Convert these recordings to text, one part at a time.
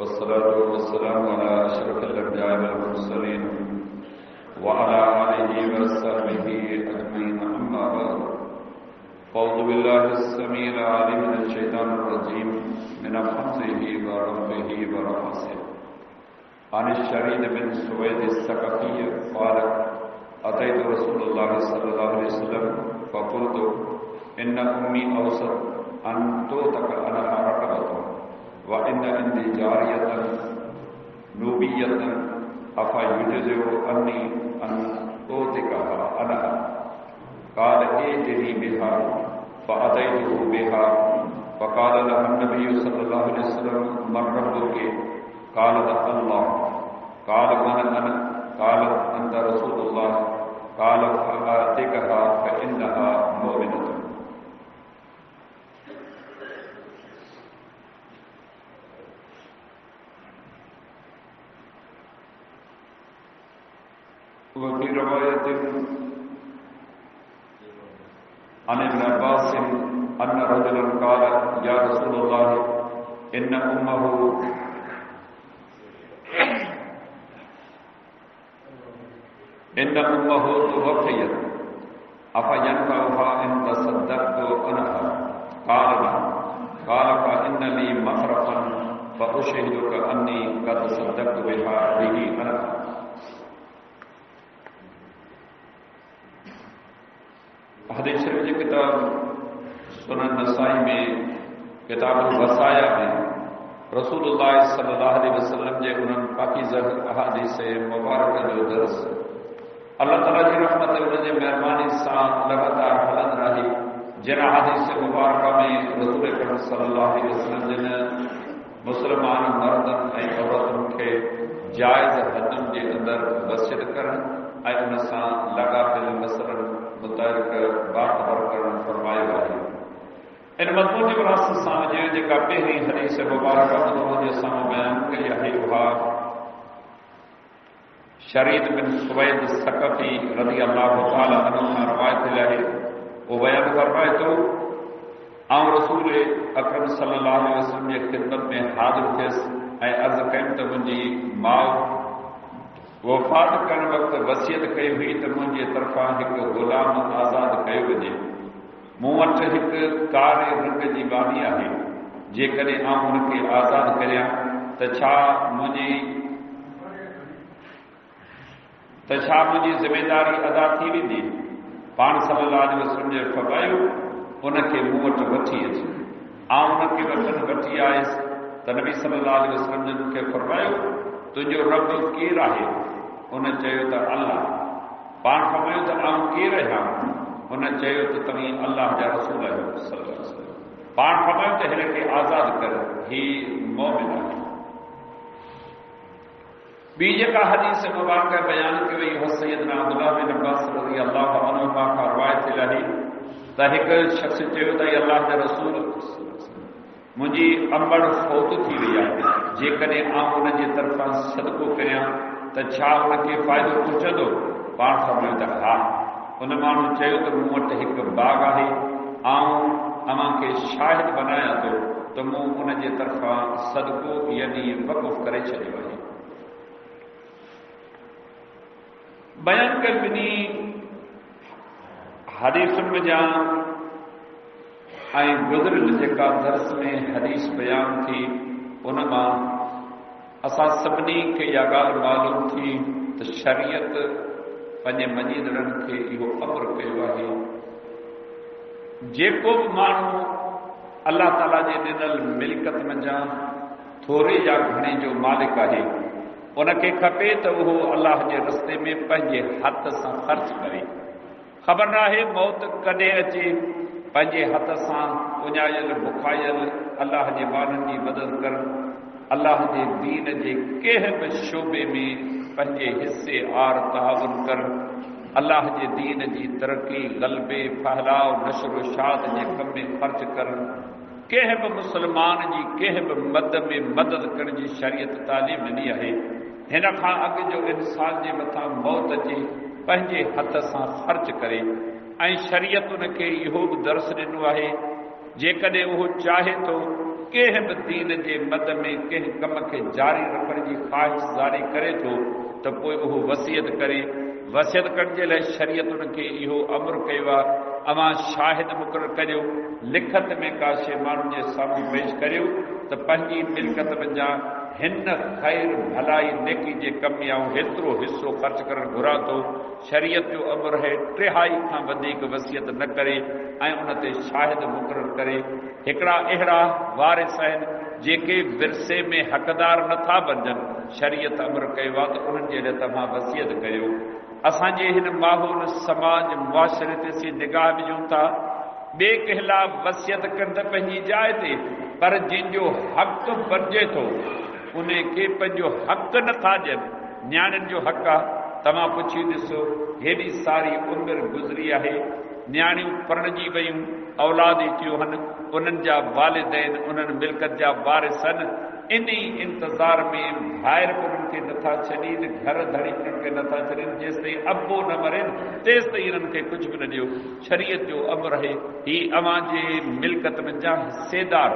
वस्सलातु वस्सलामु अला अशरफिल अंबिया'i वल मुरसलीन व अला आलिहि व अस्हाबिहि अजमईन अम्मा बअद फ़अऊज़ु बिल्लाहिस समीइल अलीम मिनश शैतानिर रजीम मिन हम्ज़िहि व नफ़्ख़िहि व नफ़्ख़िहि अन शरीद बिन सुवैद अस-सकफ़ी क़ाल अतैतु रसूलुल्लाह सल्लल्लाहु अलैहि वसल्लम फ़क़ुल्तु इन्न उम्मी औसत अन तुतक अनहा रक़बतुन व इन्न इंदी जारियतन नूबियतन अफ़ा युजज़िउ अन्नी अन तुतिकहा अनहा क़ाल इअ्तिनी बिहा फ़अतैतुहु बिहा फ़क़ाल लहु नबिय्यु सल्लल्लाहु अलैहि वसल्लम मन रब्बुकी क़ालत अल्लाह क़ाल मन अना क़ालत अंत रसूलुल्लाह क़ाल फ़अतिकहा फ़इन्नहा मुमिनतुन। वफ़ी रवायतिन अन इब्न अब्बास अन्न रजुलन क़ाल या रसूलल्लाह इन्न उम्महु तुवफ़्फ़ियत अफ़यन्फ़उहा इन तसद्दक़्तु अन्हा क़ाल नअम क़ाल फ़इन्न ली मग़रफ़न फ़उशहिदुका अन्नी क़द तसद्दक़्तु बिही अन्हा। हदीस शरीफ की किताब सुनन नसाई में किताबुल वसाया में रसूलुल्लाह सल्लल्लाहु अलैहि वसल्लम जे उन्हनि पाकीज़ा अहादीस मुबारक जो दर्स अल्लाह ताला जी रहमत उन जे महिरबानी सां लगातार हलंदी रही। जिन अहादीस मुबारक में रसूल अकरम सल्लल्लाहु अलैहि वसल्लम जिन मुसलमान मर्दनि ऐं औरतुनि खे जाइज़ हदुनि जे अंदरि वसियत करणु ऐं उन सां लाॻापियल मसइलनि मुताबिक़ बाख़बर करणु फरमायो आहे। इन मज़मून जी विरासत सां जेका पहिरीं हदीस मुबारक जे साम्हूं बयानु कई आहे उहा शरीद बिन सुवैद सकफ़ी रज़ी अल्लाहु ताला अन्हु खां रवायत आहे। वो बयानु फरमाए थो आउं रसूल अकरम सल्लल्लाहु अलैहि वसल्लम जे ख़िदमत में हाज़िर थियुसि ऐं अर्ज़ु कयमि त मुंहिंजी माउ वफ़ात करण वक़्तु वसियत कई हुई त मुंहिंजे तरफ़ां हिकु ग़ुलाम आज़ादु कयो वञे। मूं वटि हिकु कारे रंग जी बानी आहे। जेकॾहिं आउं हुनखे आज़ादु करियां त छा मुंहिंजी ज़िमेदारी अदा थी वेंदी? पाण सल्लल्लाहु अलैहि वसल्लम जे फरमायो उनखे मूं वटि वठी अच। आउं उनखे वठी आयुसि त नबी सल्लल्लाहु अलैहि वसल्लम ने मूंखे फरमायो तुंहिंजो रब केरु आहे? उन चयो त अल्लाह। पाण फरमायो त आउं केरु आहियां? उन चयो त तव्हीं अल्लाह जा रसूल आहियो सल्लल्लाहु अलैहि वसल्लम। पाण फरमायो त हिन खे आज़ादु कर, ही मोमिन आहे। ॿी जेका हदीस मुबारक बयानु कई वई उहा सैयदना अब्दुल्लाह बिन अब्बास रज़ी अल्लाहु अन्हुमा खां रवायत आहे त हिकु शख़्स चयो त अल्लाह जा रसूल मुंहिंजी अंबड़ फौत थी वई आहे। जेकॾहिं आउं हुन जे तरफ़ां सदको करियां त छा हुनखे फ़ाइदो पहुचंदो? पाण फरमायो त हा। उन माण्हू चयो त मूं वटि हिकु बाग़ आहे। आउं अव्हां खे शाहिद बनायां थो त मूं उन जे तरफ़ां सदको यानी वक़ुफ़ करे छॾियो आहे। बयानु कयल ॿिन्ही हदीसुनि जा ऐं गुज़िरियल जेका दर्स में हदीस बयानु थी उन मां असां सभिनी खे इहा ॻाल्हि मालूम थी त शरीयत पंहिंजे मञींदड़नि खे इहो अमर कयो आहे जेको बि माण्हू अल्लाह ताला जे ॾिनल मिल्कत मंझां थोरे या घणे जो मालिक आहे उनखे खपे त उहो अल्लाह जे रस्ते में पंहिंजे हथ सां ख़र्च करे। ख़बर न आहे मौत कॾहिं अचे। पंहिंजे हथ सां उञायल बुखायल अल्लाह जे ॿारनि जी मदद करणु, अल्लाह जे दीन जे कंहिं बि शोबे में पंहिंजे हिसे आर तआवुन करणु, अल्लाह जे दीन जी तरक़ी ग़लबे फहिलाव नशर शाद जे कम में ख़र्च करणु, कंहिं बि मुस्लमान जी कंहिं बि मद में मदद करण जी शरीयत तालीम ॾिनी आहे। हिन खां अॻु जो इंसान जे मथां मौत अचे पंहिंजे हथ सां ख़र्च करे ऐं शरीयत उनखे इहो बि दर्स ॾिनो आहे जेकॾहिं उहो चाहे थो कंहिं बि दीन जे मद में कंहिं कम खे जारी रखण जी ख़्वाहिश ज़ारी करे थो त पोइ उहो वसियत करे। वसियत करण जे लाइ शरीयत उनखे इहो अमर कयो आहे, अवां शाहिद मुक़ररु करियो, लिखत में का शइ माण्हुनि जे साम्हूं पेश करियो त पंहिंजी मिल्कत वञा हिन ख़ैर भलाई नेकी जे कम में आऊं हेतिरो हिसो ख़र्च करणु घुरां थो। शरीयत जो अमर है 3/4 खां वधीक वसियत न करे ऐं उन ते शाहिद मुक़ररु करे। हिकिड़ा अहिड़ा वारिस आहिनि जेके विरसे में हक़दार नथा बणजनि, शरीयत अमर कयो आहे त उन्हनि जे लाइ तव्हां वसियत कयो। असांजे हिन माहौल समाज मुआशरे ते असीं निगाह विझूं था, ॿिए कंहिं लाइ वसियत कनि त पंहिंजी जाइ ते, पर जंहिंजो हक़ बणिजे थो उन खे पंहिंजो हक़ नथा ॾियनि। न्याणियुनि जो हक़ आहे, तव्हां पुछी ॾिसो हेॾी सारी उमिरि गुज़री आहे, न्याणियूं परिणिजी वयूं, औलाद थियूं आहिनि, उन्हनि जा वालिदैन उन्हनि मिल्कत जा वारिस आहिनि, इन इंतज़ार में ॿाहिरि उन्हनि खे नथा छॾीनि, घर धड़ी उन्हनि खे नथा छॾीनि, जेसि ताईं अबो न मरनि तेसि ताईं इन्हनि खे कुझु बि न ॾियो। शरीयत जो अमर आहे, ही अवां जे मिल्कत में जा हिसेदार,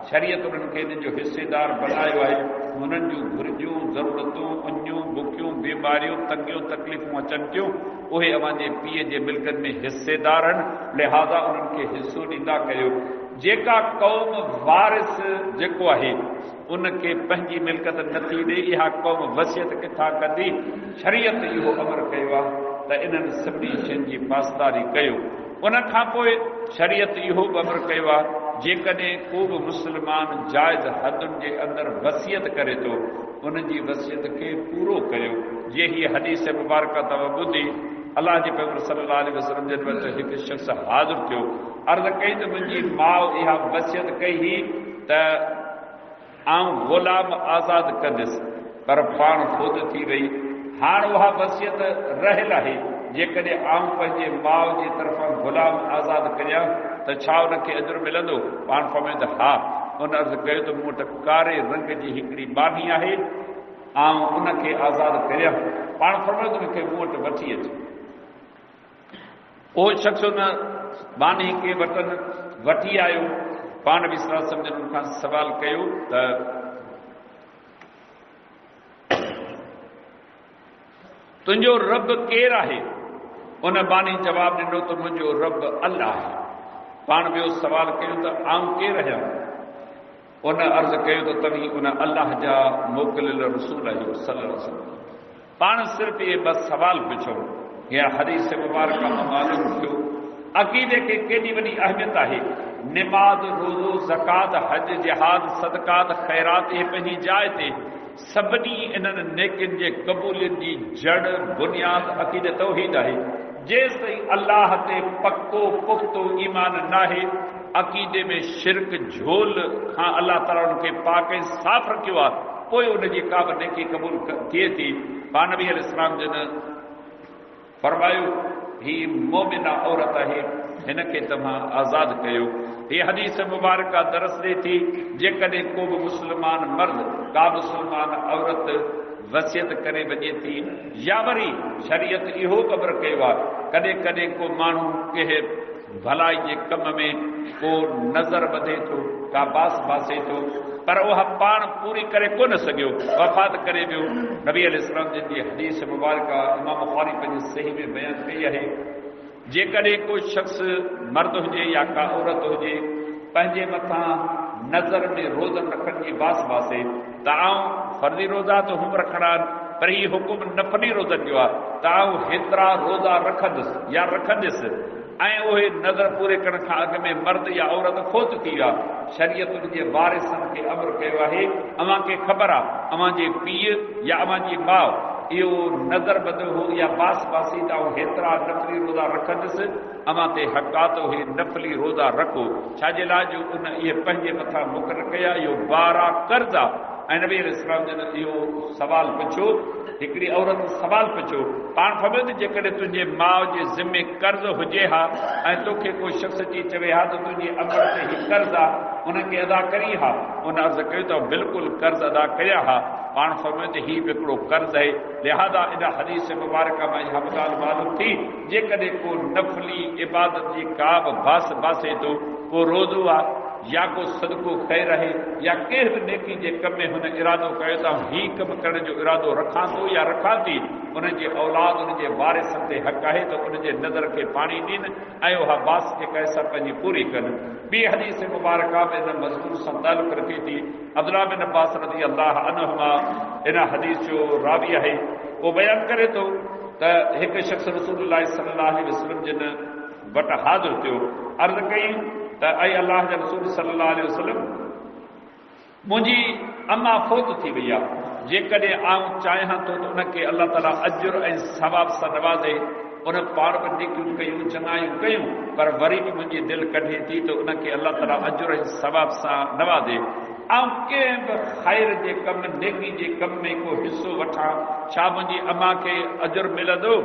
शरीयत उन्हनि खे इन जो हिसेदार बनायो आहे। उन्हनि जूं घुर्जूं, ज़रूरतूं, उञूं, बुखियूं, बीमारियूं, तंगियूं तकलीफ़ूं अचनि थियूं, उहे अवां जे पीउ जे मिल्कत में हिसेदार आहिनि, लिहाज़ा उन्हनि खे हिसो ॾींदा कयो। जेका क़ौम वारिस जेको आहे उनखे पंहिंजी मिल्कत नथी ॾे, इहा क़ौम वसियत किथां कंदी? शरीयत इहो अमर कयो आहे त इन्हनि सभिनी शयुनि जी पासदारी कयो। उन खां पोइ शरीयत इहो बि अमर कयो आहे, जेकॾहिं को बि मुस्लमान जाइज़ हदुनि जे अंदरि वसियत करे थो, उनजी वसियत खे पूरो करियो। जे हीअ हदीस मुबारक तव्हां ॿुधी, अलाह जे पैगंबर सल्लल्लाहु अलैहि वसल्लम जे वटि हिकु शख़्स हाज़िर थियो, अर्ज़ कई त मुंहिंजी माउ इहा वसियत कई हुई त आऊं ग़ुलाम आज़ादु कंदुसि, पर पाण ख़ुद थी वई। हाणे उहा वसियत रहियल आहे, जेकॾहिं आऊं पंहिंजे माउ जी तरफ़ां ग़ुलाम आज़ादु करियां त छा उनखे अजुर मिलंदो? पाण फरमाईंदो हा। उन अर्ज़ कयो त मूं वटि कारे रंग जी हिकिड़ी बानी आहे, आऊं उनखे आज़ादु करियां। पाण फरमायो त मूंखे मूं वटि वठी अचे। उहो शख़्स उन बानी खे वठी आयो। पाण बि सम्झनि उन खां सवाल कयो त तुंहिंजो रब केरु आहे? उन बानी जवाबु ॾिनो त मुंहिंजो रब अल्लाह आहे। पाण ॿियो सवाल कयो त आऊं केरु आहियां? उन अर्ज़ कयो त तव्हीं उन अल्लाह जा मोकिलियल रसूल आहियो सल्लल्लाहु अलैहि वसल्लम। पाण सिर्फ़ु इहे बस सवाल पुछो, या हदीस मुबारक मां मालूम थियो अक़ीदे खे केॾी वॾी अहमियत आहे। निमाज़, रोज़ो, ज़कात, हज, जिहाद, सदकात, ख़ैरात, इहे पंहिंजी जाइ ते सभिनी इन्हनि नेकियुनि जे क़बूलियत जी जड़ बुनियाद अक़ीदे तौहीद आहे। जेसि ताईं अल्लाह ते पको पुख़्तो ईमान नाहे, अक़ीदे में शिरक झोल खां अल्लाह ताला उनखे पाक ऐं साफ़ रखियो आहे, पोइ उनजी का बि नेकी क़बूल थिए थी। पाण नबी अलैहिस्सलाम जन फरमायो ही मोमिना औरत आहे, हिन खे तव्हां आज़ादु कयो। हीअ हदीस मुबारक दरस ॾे थी, जेकॾहिं को बि मुस्लमान मर्द, का मुस्लमान औरत वसियत करे वञे थी, या वरी शरीयत इहो ख़बर कयो आहे कॾहिं कॾहिं को माण्हू कंहिं भलाई जे कम में को नज़र ॿधे थो, का बास बासे थो, पर उहा पाण पूरी करे कोन सघियो, वफ़ात करे वियो। नबी अलैहिस्सलाम जी हदीस मुबारक इमाम बुखारी पंहिंजी सही में बयानु कई आहे, जेकॾहिं को शख़्स मर्द हुजे या का औरत हुजे, पंहिंजे मथां नज़र में रोज़न रखण जी बास बासे त आऊं फर्ज़ी रोज़ा त हूं रखणा, पर हीउ हुकुम नफ़ली रोज़नि जो आहे त आऊं हेतिरा रोज़ा रखंदुसि या रखंदुसि, ऐं उहे नज़र पूरे करण खां अॻु में मर्द या औरत फोत थी विया। शरीयत उनजे वारिसनि खे अमर कयो आहे, अव्हां खे ख़बर आहे अव्हां जे पीउ या अव्हां जी माउ इहो नज़र बद हो या बास बासी त हेतिरा नफ़ली रोज़ा रखंदुसि, अव्हां ते हक़ात उहे नफ़ली रोज़ा रखो। छाजे लाइ जो उन इहे पंहिंजे मथां मुक़ररु कया, इहो बारा कर्ज़ आहे। ऐं नबी अलैहिस्सलाम जन इहो सवाल पुछो, हिकिड़ी औरत सवाल पुछो, पाण ख़बर त जेकॾहिं तुंहिंजे माउ जे ज़िमे कर्ज़ हुजे हा ऐं तोखे को शख़्स अची चवे हा त तुंहिंजी अमर ते हीउ कर्ज़ आहे, उनखे अदा करी हा? उन अर्ज़ कयो त बिल्कुलु कर्ज़ अदा कया हा। पाण फरमायो त हीउ बि हिकिड़ो कर्ज़ आहे। लिहाज़ा इन हदीस मुबारक मां इहा ॻाल्हि मालूम थी, जेकॾहिं को नफ़ली इबादत जी का बि बास बासे थो, को रोज़ो आहे या को सदको ख़ैर आहे या कंहिं बि नेकी जे कम में हुन इरादो कयो त हीउ कमु करण जो इरादो रखां थो या रखां थी, उनजे औलाद उनजे वारिसनि ते हक़ आहे त उनजे नज़र खे पाणी ॾियनि ऐं उहा बास जेका आहे सा पंहिंजी पूरी कनि। ॿी हदीस मुबारका में इन मज़मून सां तालुक़ रखे थी। अब्दुल्लाह बिन अब्बास रज़ी अल्लाह अन्हुमा इन हदीस जो रावी आहे, उहो बयानु करे थो त हिकु शख़्स रसूलुल्लाह सल्लल्लाहु अलैहि वसल्लम जिन वटि हाज़िर थियो, अर्ज़ कई त ऐं अल्लाह जा रसूल सल्लल्लाहु अलैहि वसल्लम, मुंहिंजी अम्मा फ़ौत थी वई आहे, जेकॾहिं आउं चाहियां थो त उनखे अल्लाह ताला अजुर ऐं सवाब सां नवाज़े, उन पाण बि नेकियूं कयूं चङायूं कयूं, पर वरी बि मुंहिंजी दिलि कढे थी त उनखे अल्लाह ताला अजुर ऐं सवाब सां नवाज़े, ऐं कंहिं बि ख़ैर जे कम नेकी जे कम में को हिसो वठां, छा मुंहिंजी अम्मा खे अजुर मिलंदो?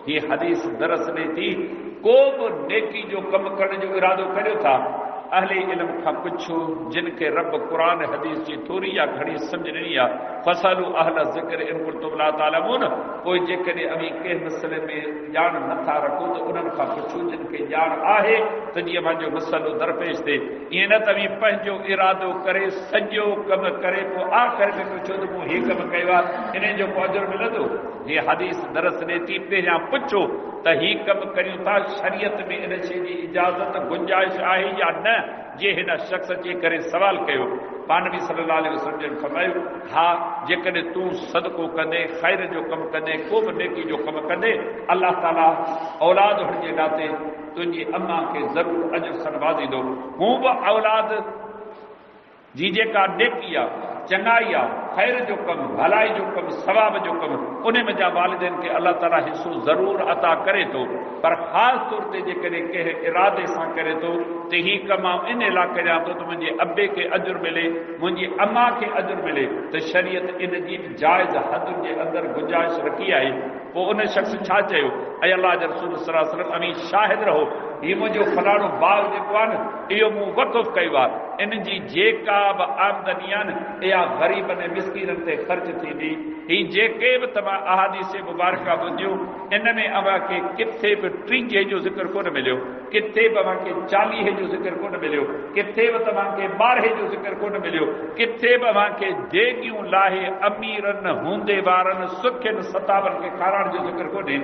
हीअ हदीस दरस ॾे थी को बि नेकी जो कमु करण जो इरादो करियो था, अहले इल्म खां पुछो जिन खे रब क़ुरान हदीस जी थोरी या घणी सम्झ ॾिनी आहे, फसलू अहल ज़िक्र इन कुंतुम ला तालमून, पोइ जेकॾहिं अवी कंहिं मसइले में ॼाण नथा रखो त उन्हनि खां पुछो जिन खे ॼाण आहे त जीअं मुंहिंजो मसइलो दरपेश थिए। ईअं न त अवी पंहिंजो इरादो करे सॼो कमु करे पोइ आख़िर में पुछो त मूं हीउ कमु कयो आहे, इन जो को अजुर मिलंदो? हीअ हदीस दरस ॾे थी पहिरियां पुछो त हीउ कमु करियूं था, शरीयत में इन शइ जी इजाज़त गुंजाइश आहे या न? जे हिन शख़्स अची करे सवाल कयो, पाण बि सल्लल्लाहु अलैहि वसल्लम जन फरमायो, हा जेकॾहिं तूं सदको कंदे, ख़ैर जो कमु कंदे, को बि नेकी जो कमु कंदे, अल्लाह ताला औलाद हुन जे नाते तुंहिंजी अम्मा खे ज़रूरु अजुर सां नवाज़ींदो। हूं बि औलाद जी जेका नेकी आहे, चङाई आहे, ख़ैर जो कमु, भलाई जो कमु, सवाब जो कमु, उन में जा वालिदैन खे अल्लाह ताला हिसो ज़रूरु अता करे थो, पर ख़ासि तौर ते जेकॾहिं कंहिं इरादे सां करे थो त हीउ कमु आउं इन लाइ करियां थो त मुंहिंजे अबे खे अजुर मिले, मुंहिंजी अम्मा खे अजुर मिले, त शरीयत इन जी जाइज़ हदुनि जे अंदरि गुंजाइश रखी आहे। पोइ उन शख़्स छा चयो? ऐं अल्लाह जे रसूल सल्लल्लाहु अलैहि वसल्लम, अमी शाहिद रहो, हीउ मुंहिंजो फलाणो बाग जेको आहे न, इहो मूं वक़ुफ़ कयो आहे, इन जी जेका बि आमदनी आहे न, इहा ग़रीबनि ऐं मिस्कीननि ते ख़र्च थींदी। हीउ जेके बि तव्हां अहादीस मुबारका ॿुधियूं, इन में अव्हांखे किथे बि 30 जो ज़िक्र कोन मिलियो, किथे बि अव्हांखे 40 जो ज़िक्र कोन मिलियो, किथे बि तव्हांखे 12 जो ज़िक्र कोन मिलियो, किथे बि अव्हांखे देगियूं लाहे अमीरनि हूंदे वारनि सुखियुनि सतावनि खे खाराइण जो ज़िक्र कोन्हे।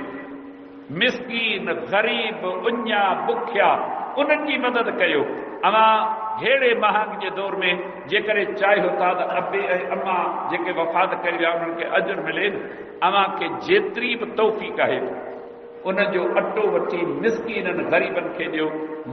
मिस्कीन, ग़रीब, उञा, बुखिया, उन्हनि जी मदद कयो। अवां अहिड़े महांग जे दौर में जेकॾहिं चाहियो था त अबे ऐं अम्मा जेके वफ़ात करी विया उन्हनि खे अजुर मिले, अव्हांखे जेतिरी बि तौफ़ीक़ आहे उनजो अटो वठी मिस्कीननि ग़रीबनि खे ॾियो,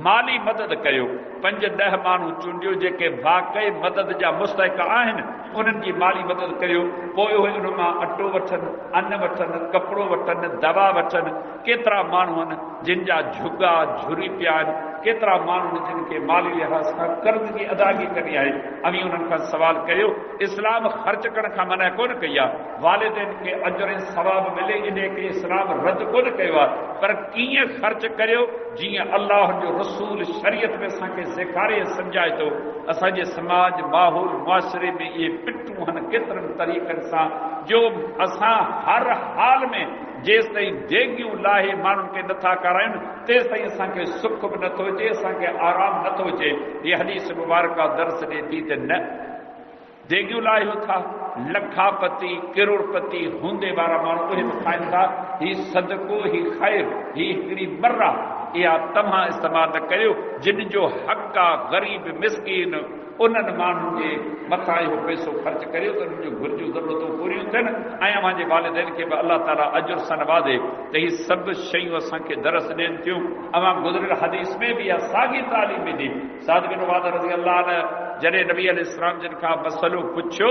माली मदद कयो। 5-10 माण्हू चूंडियो जेके वाक़ई मदद जा मुस्तहिक़ आहिनि, उन्हनि जी माली मदद करियो। पोइ उहे उन मां अटो वठनि, अन्न वठनि, कपिड़ो वठनि, दवा वठनि। केतिरा माण्हू आहिनि जिन जा झुगा झुरी पिया आहिनि, केतिरा माण्हू आहिनि जिन खे माली लिहाज़ सां कर्ज़ जी अदायगी करणी आहे। अवी उन्हनि खां सवाल कयो, इस्लाम ख़र्च करण खां मना कोन कई आहे, वालिदैन खे अजुर ऐं सवाब मिले इन खे इस्लाम रद्द कोन कयो आहे, पर कीअं ख़र्च करियो जीअं अल्लाह जो रसूल शरीयत में असांखे सेखारे सम्झाए थो। असांजे समाज, माहौल, मुआशिरे में इहे पिटूं आहिनि केतिरनि तरीक़नि सां, जो असां हर हाल में जेसि ताईं देगियूं लाहे माण्हुनि खे नथा करायूं, तेसि ताईं असांखे सुख बि नथो अचे, असांखे आराम नथो अचे। हीअ हदीस मुबारका दर्स ॾे थी त न देगियूं लाहियो था, लखापति करोड़पति हूंदे वारा माण्हू उहे बि खाइनि था। हीउ सदको, हीउ ख़ैर, हीउ हिकिड़ी मर्रा, इहा तव्हां इस्तेमालु न कयो जिन जो हक़ आहे। ग़रीब मिस्कीन उन्हनि माण्हुनि जे मथां इहो पैसो ख़र्च करियो त उन्हनि जूं घुरिजूं ज़रूरतूं पूरियूं थियनि ऐं अव्हांजे वालिदैन खे बि अल्लाह ताला अजुर सां नवाज़े। त हीअ सभु शयूं असांखे दरस ॾियनि थियूं। अव्हां गुज़िरियल हदीस में बि इहा साॻी तालीम ॾिनी। साद बिन उबादा रज़ी अल्लाह अन्हु जॾहिं नबी अलैहिस्सलाम जिन खां मसइलो पुछियो,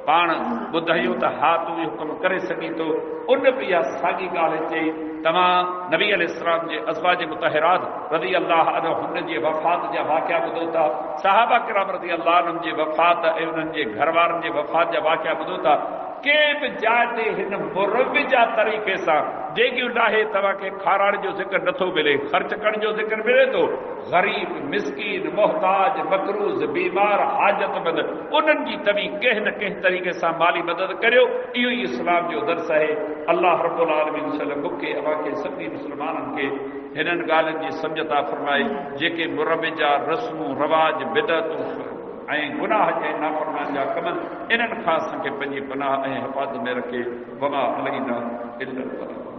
पाण ॿुधायूं त हा तूं इहो कमु करे सघीं थो, उन बि इहा साॻी ॻाल्हि चई। तव्हां नबी अलैहिस्सलाम जे अज़वाज मुतहरात रज़ी अल्लाह अन्हु हुन जे वफ़ात जा वाक़िया ॿुधो था, सहाबा किराम रज़ी अल्लाह अन्हुनि जे वफ़ात ऐं उन्हनि जे घर वारनि जे वफ़ात जा वाक़िया ॿुधो था। के बि जाइ ते हिन मुरविजा तरीक़े सां जेकियूं नाहे तव्हांखे खाराइण जो ज़िक्र नथो मिले, ख़र्च करण जो ज़िक्र मिले थो, ग़रीब, मिसकीन, मोहताज, मकरूज़, बीमार, हाजतमंद, उन्हनि जी तव्हीं कंहिं न कंहिं तरीक़े सां माली मदद करियो। इहो ई इस्लाम जो दर्स आहे। अल्लाह रब्बुल आलमीन मूंखे अव्हांखे सभिनी मुस्लमाननि खे हिननि ॻाल्हियुनि जी सम्झता फरमाए जेके मुरविजा रस्मूं रवाज बिदअतूं ऐं गुनाह जे नाफ़रमानी जा कम इन्हनि खां असांखे पंहिंजी पनाह ऐं हिफ़ाज़त में रखे। वमा अलैना इल्लल बलाग।